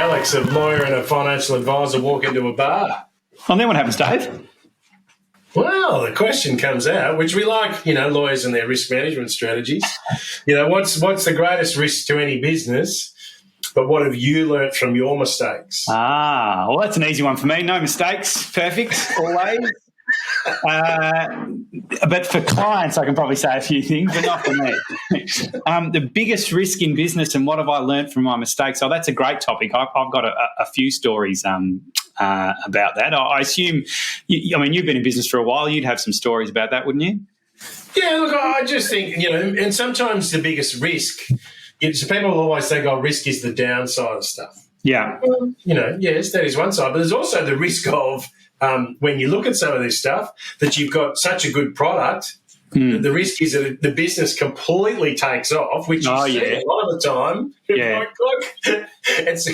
Alex, a lawyer and a financial advisor, walk into a bar? And then what happens, Dave? Well, the question comes out, which we like, lawyers and their risk management strategies. What's the greatest risk to any business? But what have you learnt from your mistakes? Well, that's an easy one for me. No mistakes. Perfect, always. But for clients, I can probably say a few things, but not for me. The biggest risk in business and what have I learnt from my mistakes? Oh, that's a great topic. I've got a few stories about that. I assume, you've been in business for a while. You'd have some stories about that, wouldn't you? Yeah, look, I just think, and sometimes the biggest risk, so people always think, risk is the downside of stuff. Yeah. Well, yes, that is one side, but there's also the risk of, when you look at some of this stuff, that you've got such a good product, the risk is that the business completely takes off, which you see a lot of the time. Yeah. It's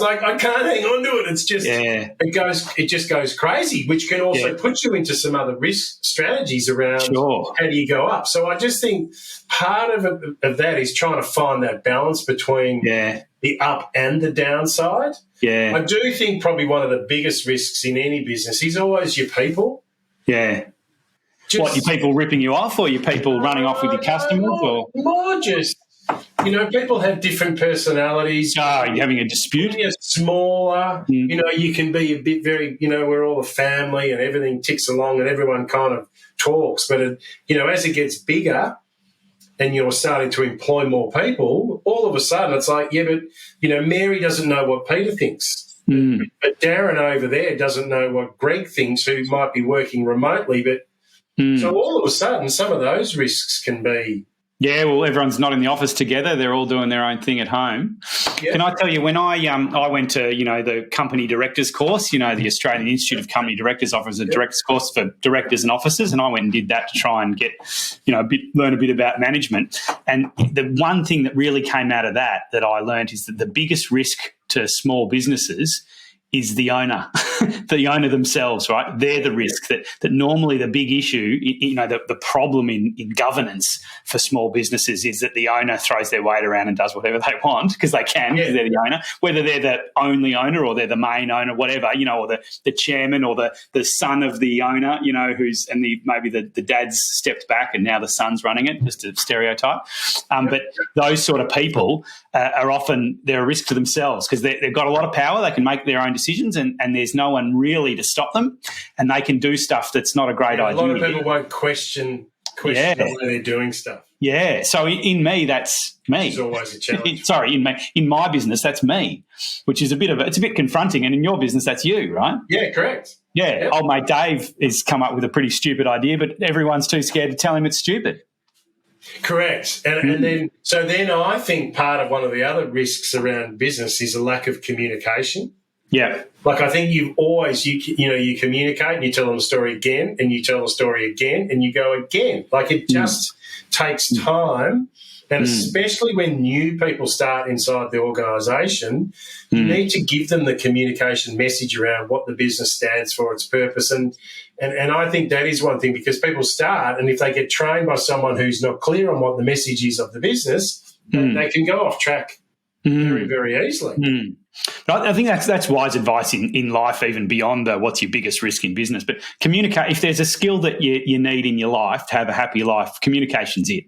like I can't hang on to it. It's just it just goes crazy, which can also put you into some other risk strategies around how do you go up. So I just think part of that is trying to find that balance between the up and the downside. Yeah. I do think probably one of the biggest risks in any business is always your people. Yeah. What, your people ripping you off or your people running off with your customers? More just, people have different personalities. Oh, you're having a dispute? When you're smaller, you can be a bit very, we're all a family and everything ticks along and everyone kind of talks. But, as it gets bigger and you're starting to employ more people, all of a sudden it's like, but, Mary doesn't know what Peter thinks. But Darren over there doesn't know what Greg thinks, who might be working remotely. But so all of a sudden some of those risks can be. Yeah, well, everyone's not in the office together. They're all doing their own thing at home. Yeah. Can I tell you, when I went to, the company directors course, the Australian Institute of Company Directors offers a directors course for directors and officers, and I went and did that to try and get, learn a bit about management. And the one thing that really came out of that I learned is that the biggest risk to small businesses is the owner, the owner themselves, right? They're the risk that normally the big issue, the problem in governance for small businesses is that the owner throws their weight around and does whatever they want because they can, because they're the owner, whether they're the only owner or they're the main owner, whatever, or the chairman or the son of the owner, maybe the dad's stepped back and now the son's running it, just a stereotype. But those sort of people are often, they're a risk to themselves because they've got a lot of power. They can make their own decisions and there's no one really to stop them, and they can do stuff that's not a great idea. A lot of people won't question why they're doing stuff. Yeah. So in me, that's me. It's always a challenge. Sorry, in my business, that's me, which is it's a bit confronting. And in your business, that's you, right? Yeah, correct. Yeah. Yep. Old mate Dave has come up with a pretty stupid idea, but everyone's too scared to tell him it's stupid. Correct. And then I think part of one of the other risks around business is a lack of communication. Yeah. Like I think you communicate and you tell them a story again and you tell the story again and you go again. Like it just takes time, and especially when new people start inside the organisation, you need to give them the communication message around what the business stands for, its purpose. And I think that is one thing, because people start, and if they get trained by someone who's not clear on what the message is of the business, they can go off track very, very easily. But I think that's wise advice in life, even beyond what's your biggest risk in business. But communicate. If there's a skill that you need in your life to have a happy life, communication's it,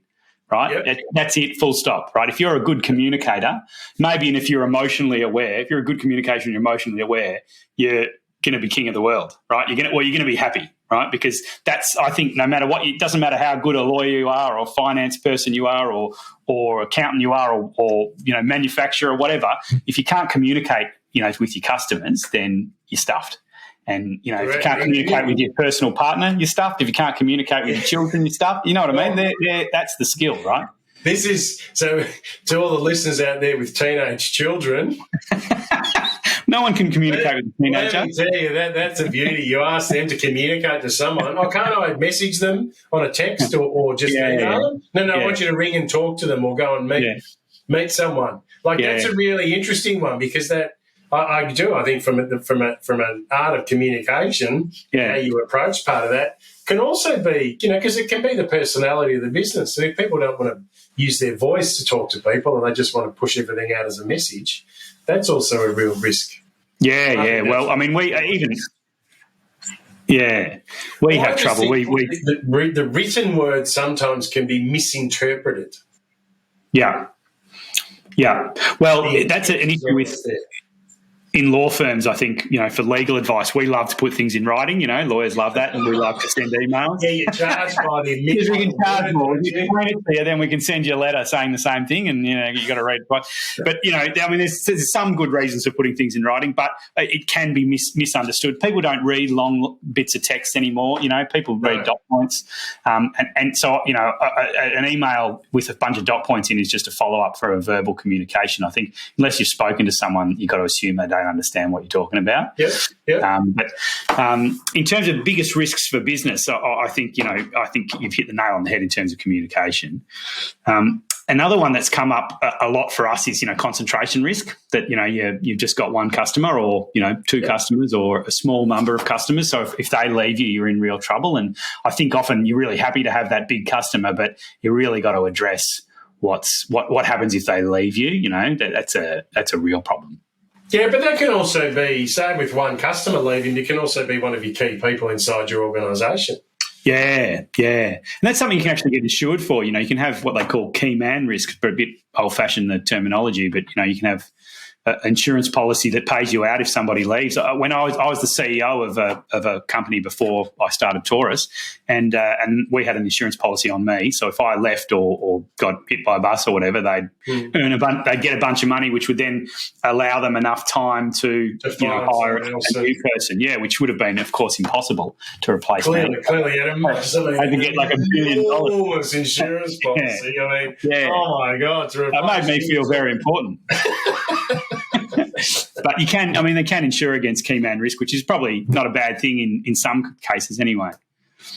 right? Yep. That's it, full stop, right? If you're a good communicator, maybe, and if you're emotionally aware, if you're a good communicator and you're emotionally aware, you're going to be king of the world, right? You're going to be happy, right? Because I think no matter what, it doesn't matter how good a lawyer you are or finance person you are or accountant you are or manufacturer or whatever, if you can't communicate, with your customers, then you're stuffed. And, if you can't communicate with your personal partner, you're stuffed. If you can't communicate with your children, you're stuffed. You know what I mean? That's the skill, right? This is, so to all the listeners out there with teenage children. No one can communicate with a teenager. Let me tell you, that's a beauty. You ask them to communicate to someone. Can't I message them on a text or just email them? No, I want you to ring and talk to them or go and meet someone. That's a really interesting one, because that I think from an art of communication, how you approach part of that can also be, because it can be the personality of the business. And if people don't want to use their voice to talk to people and they just want to push everything out as a message, that's also a real risk. Yeah. Well, I mean, we have trouble. The written word sometimes can be misinterpreted. Yeah. Well, that's an issue with. In law firms, I think, for legal advice, we love to put things in writing. Lawyers love that, and we love to send emails. Yeah, you charge by the because we can charge more. If you explain it to you, then we can send you a letter saying the same thing, and you got to read it twice. But I mean, there's some good reasons for putting things in writing, but it can be misunderstood. People don't read long bits of text anymore. People read dot points, and so an email with a bunch of dot points in is just a follow up for a verbal communication. I think unless you've spoken to someone, you've got to assume they don't understand what you're talking about. Yeah. But in terms of biggest risks for business, I think you've hit the nail on the head in terms of communication. Another one that's come up a lot for us is concentration risk. That you've just got one customer or two customers or a small number of customers. So if they leave you, you're in real trouble. And I think often you're really happy to have that big customer, but you really got to address what happens if they leave you. That's a real problem. Yeah, but that can also be, say with one customer leaving, it can also be one of your key people inside your organisation. Yeah. And that's something you can actually get insured for. You can have what they call key man risk, but a bit old-fashioned, the terminology, but, you can have an insurance policy that pays you out if somebody leaves. When I was the CEO of a company before I started Taurus, and we had an insurance policy on me. So if I left or got hit by a bus or whatever, they'd get a bunch of money, which would then allow them enough time to hire a new person. Yeah, which would have been, of course, impossible to replace. Clearly, had to get like $1 billion insurance policy. Yeah. I mean, oh my God, that made me feel very important. But they can insure against key man risk, which is probably not a bad thing in some cases anyway.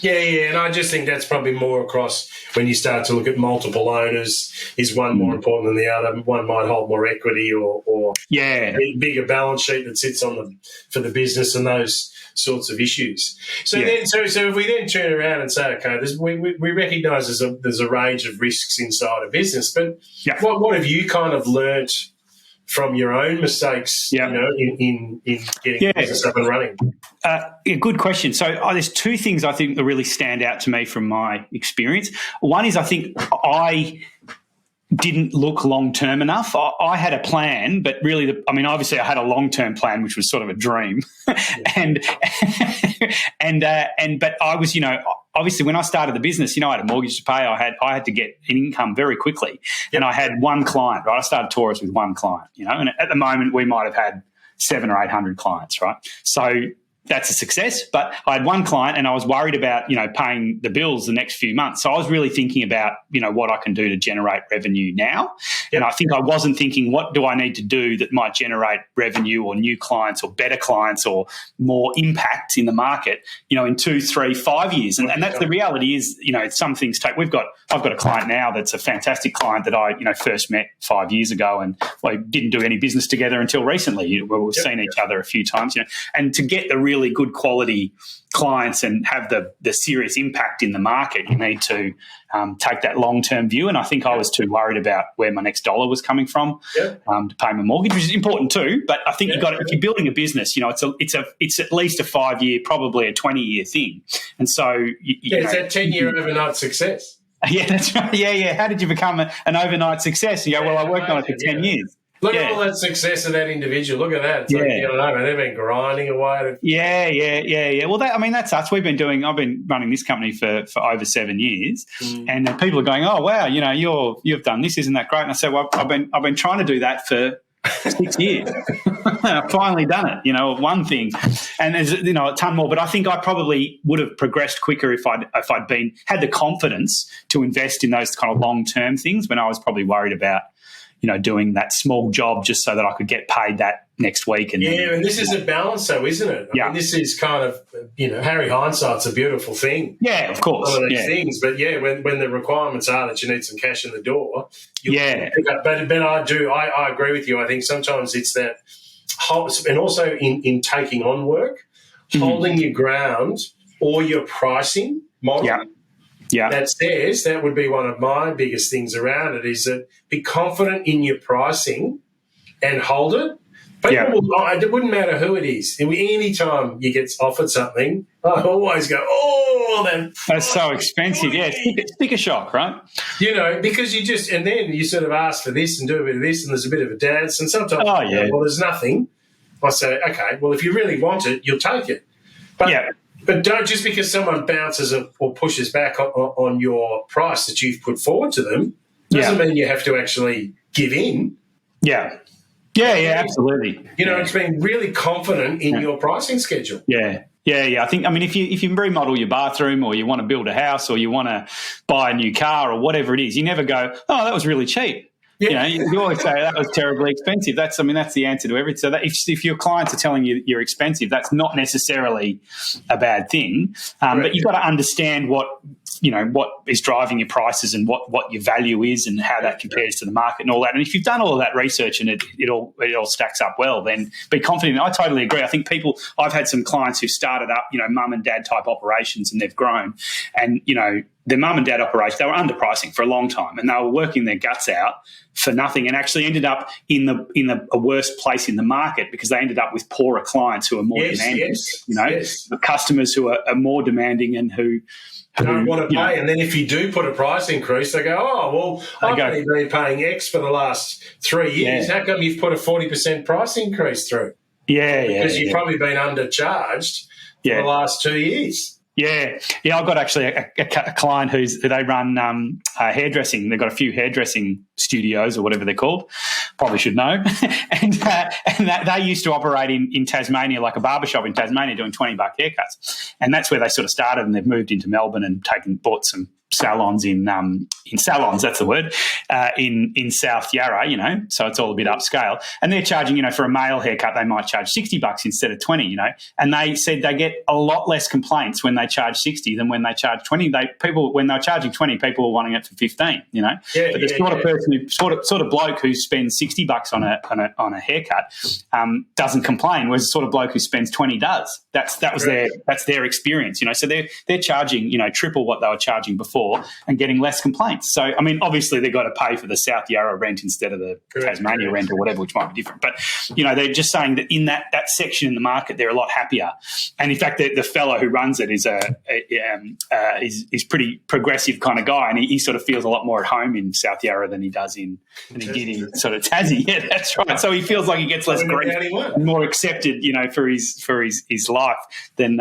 Yeah, and I just think that's probably more across when you start to look at multiple owners. Is one more important than the other? One might hold more equity or a bigger balance sheet that sits for the business and those sorts of issues. So if we then turn around and say, okay, we recognise there's a range of risks inside a business, but what have you kind of learnt from your own mistakes, in getting business up and running? Good question. So there's two things I think that really stand out to me from my experience. One is I think I didn't look long-term enough. I had a plan, but really, obviously I had a long-term plan, which was sort of a dream. but I was, obviously when I started the business, I had a mortgage to pay. I had to get an income very quickly. And I had one client, right? I started Taurus with one client, and at the moment we might have had 700 or 800 clients, right? So that's a success, but I had one client and I was worried about, paying the bills the next few months. So I was really thinking about, what I can do to generate revenue now. And I think I wasn't thinking, what do I need to do that might generate revenue or new clients or better clients or more impact in the market, in 2, 3, 5 years. And that's the reality is, some things take, I've got a client now that's a fantastic client that I, first met 5 years ago and we didn't do any business together until recently. We've seen each other a few times, and to get the really good quality clients and have the serious impact in the market, you need to take that long-term view. And I think I was too worried about where my next dollar was coming from to pay my mortgage, which is important too. But I think if you're building a business, it's at least a 5-year, probably a 20-year thing. And so it's that 10-year overnight success. Yeah, that's right. Yeah. How did you become an overnight success? You go, well, I worked on it for 10 years. Look at all that success of that individual. Look at that. It's like, they've been grinding away. Yeah. Well, that's us. I've been running this company for over 7 years, and people are going, oh, wow, you've done this. Isn't that great? And I said, well, I've been trying to do that for 6 years. I've finally done it, one thing. And there's, a ton more. But I think I probably would have progressed quicker if I'd had the confidence to invest in those kind of long-term things when I was probably worried about, doing that small job just so that I could get paid that next week. And this is a balance, though, isn't it? I mean, this is kind of, Harry hindsight's a beautiful thing. Yeah, of course. One of these things. But, when the requirements are that you need some cash in the door, pick up. But I agree with you. I think sometimes it's that, and also in taking on work, holding your ground or your pricing model. Yeah. That would be one of my biggest things around it, is that be confident in your pricing and hold it. People will, it wouldn't matter who it is. Any time you get offered something, I always go, that's so expensive. Yeah, sticker shock, right? Because you just, and then you sort of ask for this and do a bit of this, and there's a bit of a dance, and sometimes, well, there's nothing. I say, okay, well, if you really want it, you'll take it. But don't, just because someone bounces or pushes back on your price that you've put forward to them, doesn't mean you have to actually give in. Yeah, absolutely. It's being really confident in your pricing schedule. Yeah. I think, if you remodel your bathroom, or you want to build a house, or you want to buy a new car, or whatever it is, you never go, oh, that was really cheap. Yeah. You always say that was terribly expensive. That's the answer to everything. So that if your clients are telling you you're expensive, that's not necessarily a bad thing. But you've got to understand what is driving your prices and what your value is and how that compares to the market and all that. And if you've done all of that research and it all stacks up well, then be confident. I totally agree. I think I've had some clients who started up, mum and dad type operations, and they've grown, and their mum and dad operations, they were underpricing for a long time, and they were working their guts out for nothing, and actually ended up in a worse place in the market because they ended up with poorer clients who are more demanding. Customers who are more demanding and who don't want to pay. And then if you do put a price increase, they go, oh, well, I've only been paying X for the last 3 years. How come you've put a 40% price increase through? Because you've probably been undercharged for the last 2 years. Yeah. I've got actually a client they run hairdressing. They've got a few hairdressing studios or whatever they're called. Probably should know. and they used to operate in Tasmania, like a barbershop in Tasmania, doing $20 haircuts. And that's where they sort of started, and they've moved into Melbourne and bought some salons in salons, that's the word, in South Yarra, so it's all a bit upscale. And they're charging, for a male haircut, they might charge $60 instead of 20, and they said they get a lot less complaints when they charge 60 than when they charge 20. When they're charging 20, people were wanting it for 15, but the sort of person sort of bloke who spends $60 on a haircut doesn't complain, whereas the sort of bloke who spends 20 does. That's their experience, so they're charging, triple what they were charging before and getting less complaints. So, obviously they've got to pay for the South Yarra rent instead of the Tasmania rent or whatever, which might be different. But, they're just saying that in that section in the market, they're a lot happier. And in fact, the fellow who runs it is is pretty progressive kind of guy, and he sort of feels a lot more at home in South Yarra than he did in sort of Tassie. Yeah, that's right. So he feels like he gets less grief and more accepted, for his life than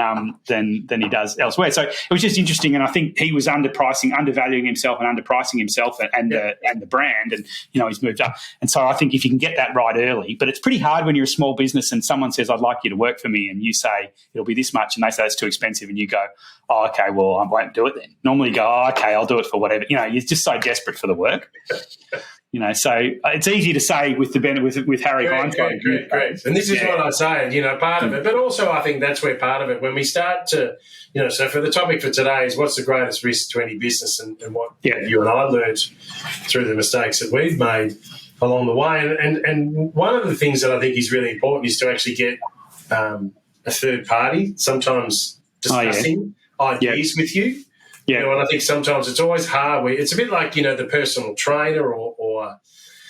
he does elsewhere. So it was just interesting, and I think he was undervaluing himself and underpricing himself and the brand, and he's moved up. And so I think if you can get that right early, but it's pretty hard when you're a small business and someone says, I'd like you to work for me, and you say it'll be this much, and they say it's too expensive, and you go, oh, okay, well, I won't do it then. Normally you go, oh, okay, I'll do it for whatever. You're just so desperate for the work. So it's easy to say with Harry Hindsight. Great. And this is what I say, part of it. But also I think that's where part of it, when we start to, so for the topic for today is what's the greatest risk to any business, and what you and I learned through the mistakes that we've made along the way. And one of the things that I think is really important is to actually get a third party sometimes discussing ideas with you. Yeah. And I think sometimes it's always hard. It's a bit like, the personal trainer or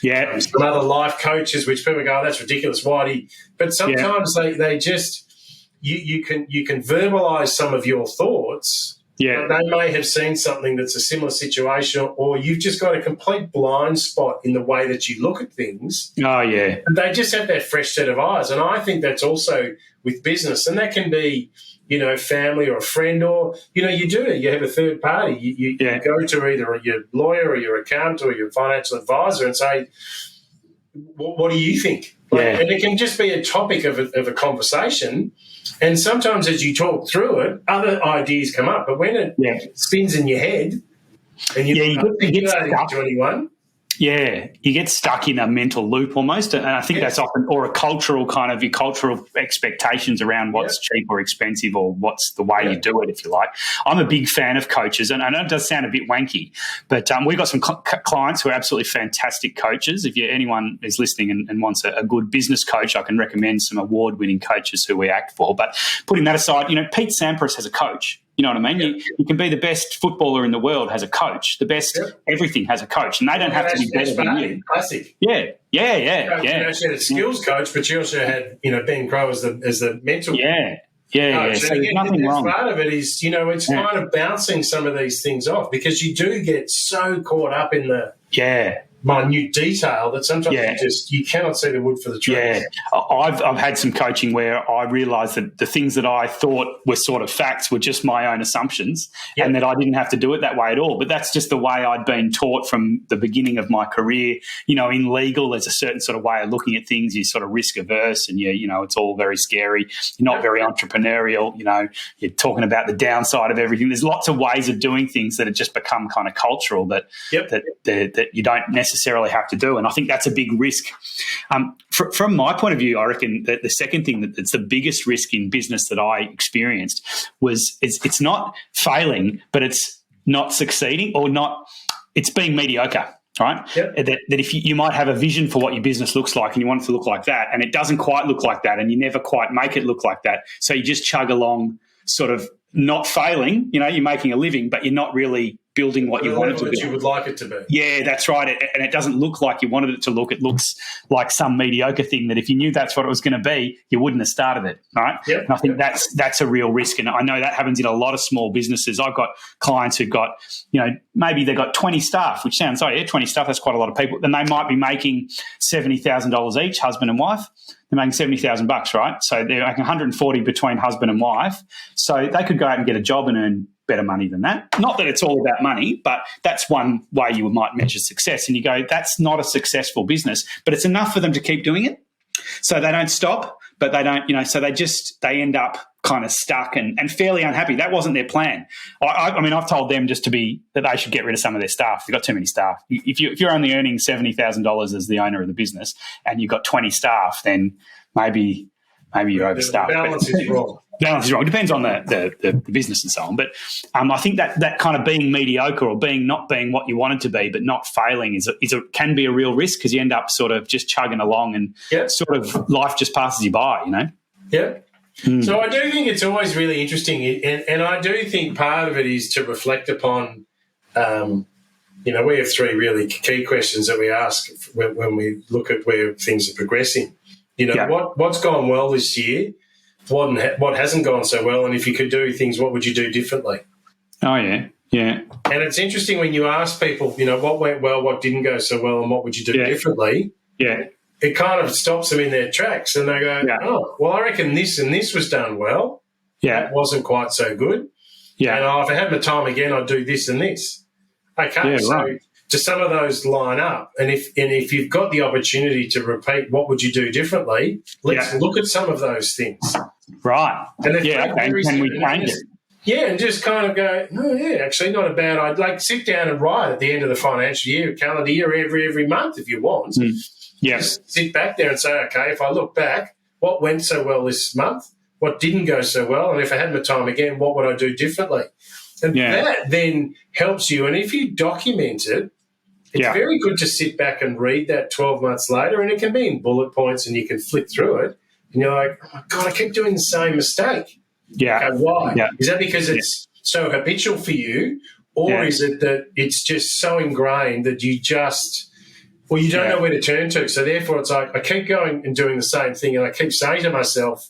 some other life coaches, which people go, oh, that's ridiculous. Why do you? But sometimes they just, you can verbalise some of your thoughts. Yeah. They may have seen something that's a similar situation, or you've just got a complete blind spot in the way that you look at things. Oh, yeah. And they just have that fresh set of eyes. And I think that's also with business. And that can be, family or a friend, or, you have a third party. You go to either your lawyer or your accountant or your financial advisor and say, what do you think? And it can just be a topic of a conversation. And sometimes as you talk through it, other ideas come up. But when it spins in your head and you get stuck to anyone. Yeah, you get stuck in a mental loop almost, and I think that's often, or a cultural kind of, your cultural expectations around what's cheap or expensive, or what's the way you do it, if you like. I'm a big fan of coaches, and I know it does sound a bit wanky, but we've got some clients who are absolutely fantastic coaches. If anyone is listening and wants a good business coach, I can recommend some award-winning coaches who we act for. But putting that aside, Pete Sampras has a coach. You know what I mean? You can be the best footballer in the world has a coach. The best everything has a coach, and they don't have to be better than you. Classic. Yeah. She had a skills coach, but she also had Ben Crowe as the mental coach. So there's nothing wrong. Part of it is, it's kind of bouncing some of these things off, because you do get so caught up in the minute detail that sometimes you cannot see the wood for the trees. Yeah, I've had some coaching where I realised that the things that I thought were sort of facts were just my own assumptions, and that I didn't have to do it that way at all. But that's just the way I'd been taught from the beginning of my career. In legal, there's a certain sort of way of looking at things. You're sort of risk averse, and it's all very scary. You're not very entrepreneurial. You're talking about the downside of everything. There's lots of ways of doing things that have just become kind of cultural that you don't necessarily have to do, and I think that's a big risk. From my point of view, I reckon that the second thing that's the biggest risk in business that I experienced was it's not failing, but it's not succeeding, or not. It's being mediocre. Right? Yep. That if you might have a vision for what your business looks like and you want it to look like that, and it doesn't quite look like that, and you never quite make it look like that, so you just chug along, sort of not failing. You're making a living, but you're not really building what you want it to be. You would like it to be. Yeah, that's right. And it doesn't look like you wanted it to look. It looks like some mediocre thing that if you knew that's what it was going to be, you wouldn't have started it, right? Yep. And I think that's a real risk. And I know that happens in a lot of small businesses. I've got clients who've got, maybe they've got 20 staff, which sounds, 20 staff, that's quite a lot of people. Then they might be making $70,000 each, husband and wife. They're making $70,000, right? So they're making 140 between husband and wife. So they could go out and get a job and earn better money than that. Not that it's all about money, but that's one way you might measure success. And you go, that's not a successful business, but it's enough for them to keep doing it. So they don't stop, but they don't, so they end up kind of stuck and fairly unhappy. That wasn't their plan. I mean, I've told them just that they should get rid of some of their staff. They've got too many staff. If you're only earning $70,000 as the owner of the business and you've got 20 staff, then maybe you're overstaffed. The balance is wrong. Balance is wrong. It depends on the business and so on. But I think that kind of being mediocre or not being what you wanted to be, but not failing can be a real risk, because you end up sort of just chugging along and sort of life just passes you by, Yeah. So I do think it's always really interesting, and I do think part of it is to reflect upon, we have three really key questions that we ask when we look at where things are progressing. What's gone well this year? What hasn't gone so well, and if you could do things, what would you do differently? Oh, yeah. And it's interesting when you ask people, what went well, what didn't go so well, and what would you do differently? Yeah. It kind of stops them in their tracks, and they go, oh, well, I reckon this and this was done well. Yeah. That wasn't quite so good. Yeah. And if I had my time again, I'd do this and this. Okay, so do some of those line up? And if you've got the opportunity to repeat, what would you do differently? Let's look at some of those things. Right. And can we change it? Yeah, and just kind of go, actually not a bad idea. Like sit down and write at the end of the financial year, calendar year, every month if you want. Yes. Just sit back there and say, okay, if I look back, what went so well this month? What didn't go so well? And if I had my time again, what would I do differently? And that then helps you. And if you document it, it's very good to sit back and read that 12 months later, and it can be in bullet points and you can flick through it. And you're like, oh, my God, I keep doing the same mistake. Yeah. Okay, why? Yeah. Is that because it's so habitual for you, or is it that it's just so ingrained that you just – well, you don't know where to turn to. So, therefore, it's like I keep going and doing the same thing, and I keep saying to myself,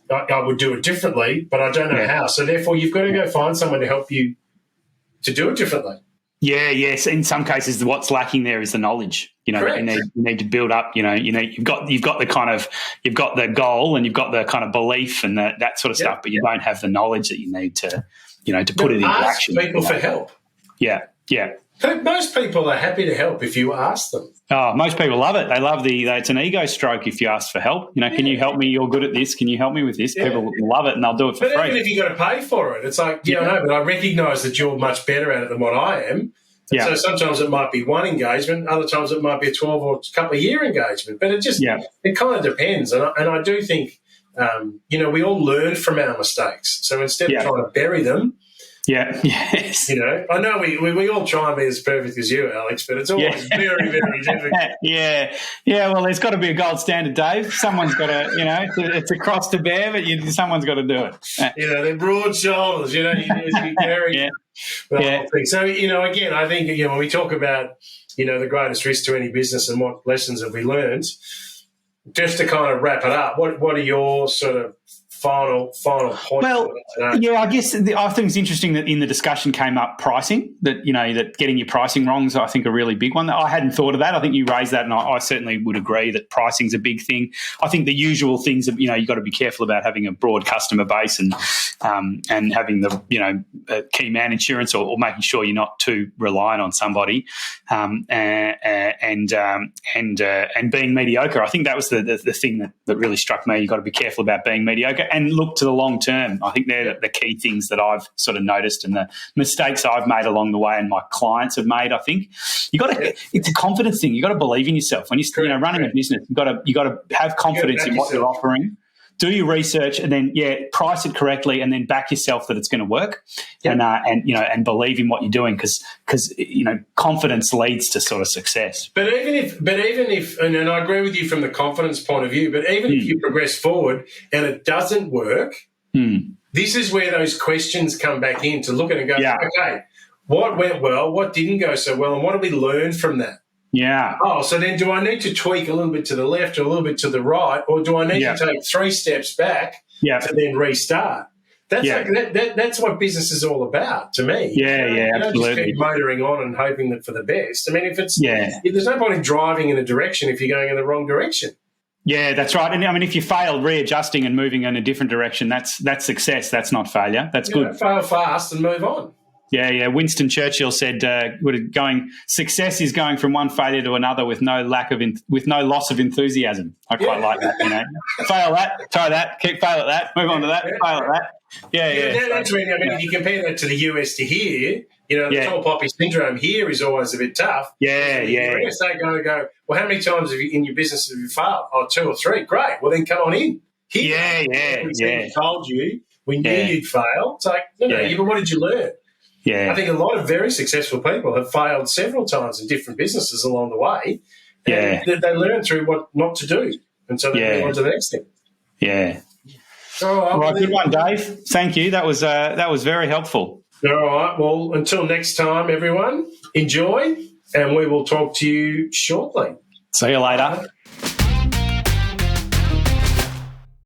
I would do it differently, but I don't know how. So, therefore, you've got to go find someone to help you to do it differently. Yeah, yes. In some cases, what's lacking there is the knowledge. That you need to build up. You've got the goal and you've got the kind of belief and that sort of stuff, but you don't have the knowledge that you need to put it into action. Ask people for help. Yeah. Most people are happy to help if you ask them. Oh, most people love it. They love it's an ego stroke if you ask for help. Can you help me? You're good at this. Can you help me with this? Yeah. People love it and they'll do it for free. But even if you've got to pay for it, it's like, I know, but I recognise that you're much better at it than what I am. Yeah. So sometimes it might be one engagement, other times it might be a 12 or a couple of year engagement. But it kind of depends. And I do think, we all learn from our mistakes. So instead of trying to bury them, Yeah. Yes. I know we all try and be as perfect as you, Alex, but it's always very, very difficult. Yeah. Well, there's got to be a gold standard, Dave. Someone's got to, it's a cross to bear, but someone's got to do it. They're broad shoulders. You carry the whole thing. So again, I think when we talk about the greatest risk to any business and what lessons have we learned, just to kind of wrap it up, what are your sort of final points? Well, I guess I think it's interesting that in the discussion came up pricing, that that getting your pricing wrong is, I think, a really big one. I hadn't thought of that. I think you raised that, and I certainly would agree that pricing's a big thing. I think the usual things that you've got to be careful about having a broad customer base and having the key man insurance or making sure you're not too reliant on somebody, and being mediocre. I think that was the thing that really struck me. You've got to be careful about being mediocre and look to the long term. I think they're the key things that I've sort of noticed, and the mistakes I've made along the way and my clients have made. I think it's a confidence thing. You got to believe in yourself when you're running a business. You got to have confidence in what you're offering. Do your research and then price it correctly, and then back yourself that it's going to work, and believe in what you're doing, because confidence leads to sort of success. But even if, and I agree with you from the confidence point of view, but even if you progress forward and it doesn't work, this is where those questions come back in to look at it and go, okay, what went well, what didn't go so well, and what did we learn from that? Yeah. Oh, so then do I need to tweak a little bit to the left or a little bit to the right, or do I need to take 3 steps back to then restart? That's what business is all about to me. Yeah, you don't absolutely. just keep motoring on and hoping that for the best. I mean, if there's no point in driving in a direction if you're going in the wrong direction. Yeah, that's right. And I mean, if you fail readjusting and moving in a different direction, that's success. That's not failure. That's good. Fail fast and move on. Yeah. Winston Churchill said, success is going from one failure to another with no loss of enthusiasm. I quite like that. Fail that, try that, fail at that, move on to that, fail at that. That's when, if you compare that to the US to here, the tall poppy syndrome here is always a bit tough. Yeah. You're going to go, well, how many times in your business have you failed? Oh, 2 or 3. Great. Well, then come on in. Here, we told you, we knew you'd fail. It's like, but what did you learn? Yeah. I think a lot of very successful people have failed several times in different businesses along the way. And they learn through what not to do. And so they move on to the next thing. Yeah. All right, good one, Dave. Thank you. That was very helpful. All right. Well, until next time, everyone, enjoy, and we will talk to you shortly. See you later.